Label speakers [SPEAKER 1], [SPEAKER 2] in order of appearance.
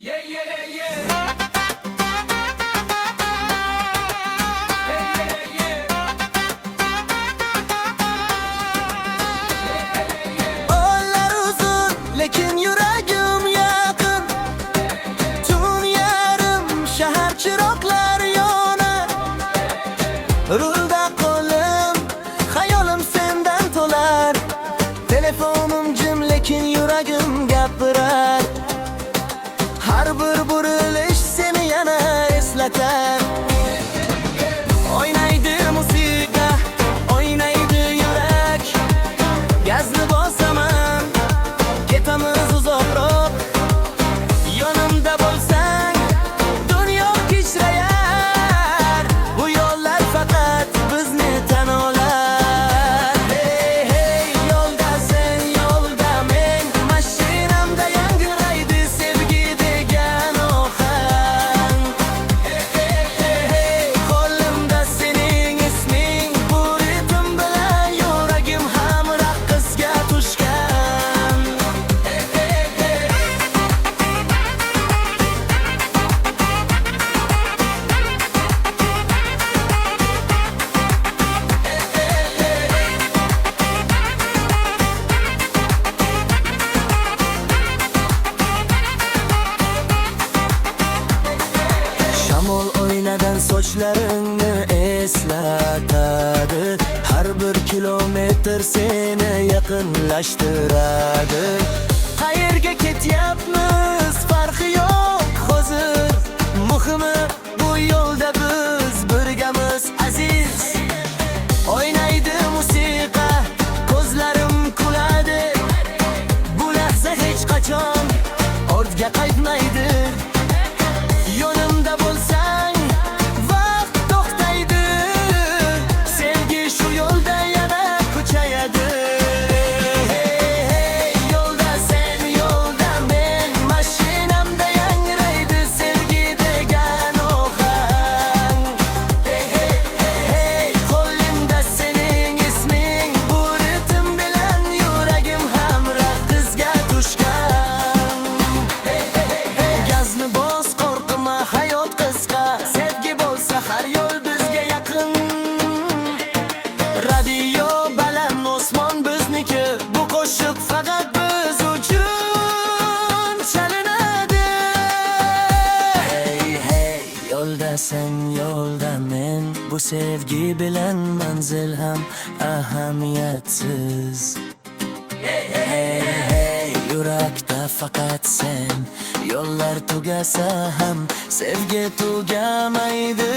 [SPEAKER 1] Yeah, yeah, yeah. Hey, yeah, yeah.
[SPEAKER 2] Yollar uzun lekin yuragim yaqin. Tun yarim shahar chiroqlar yonar. Rulda qo'lim, xayolim sendan to'lar. Telefonim jim lekin yuragim gapirar. Har bir burilish seni yana eslatar. Oynaydi musiqa, oynaydi yurak. Gazni bosaman, ketamiz uzoqroq. Yonimda bo'lsang, dunyo kichrayar. Bu yo'llar faqat bizni tan olar. Hey, hey, yo'lda sen, yo'lda men. Mashinamda yangraydi sevgi degan ohang. Hey, qo'limda sening isming. Bu ritm bilan yuragim hamroh qizga tushgan. Shamol o'ynadan sochlaringni eslatadi. Har bir kilometr seni yaqinlashtiradi. Qayerga ketyapmiz farqi yo'q hozir. Muhimi bu yo'lda biz birgamiz aziz. Oynaydi musiqa, ko'zlarim kuladi. Bu lahza hech qachon ortga qaytmaydi. Yonimda bo'lsang, vaqt to'xtaydi. Sevgi shu yo'lda yana kuchayadi. Hey, hey, yo'lda sen, yo'lda men. Mashinamda yangraydi sevgi degan ohang. Hey, hey, hey, qo'limda sening isming. Bu ritm bilan yuragim hamroh qizga tushgan. Gazni bos, qo'rqma, hayot qisqa. Sevgi bo'lsa har yo'l bizga yaqin. Radio baland, osmon bizniki. Bu qo'shiq faqat biz uchun chalinadi. Hey, hey, yo'lda sen, yo'lda men. Bu sevgi bilan manzil ham ahamiyatsiz. Hey, hey, yurakda faqat sen. Yo'llar tugasa ham sevgi tugamaydi.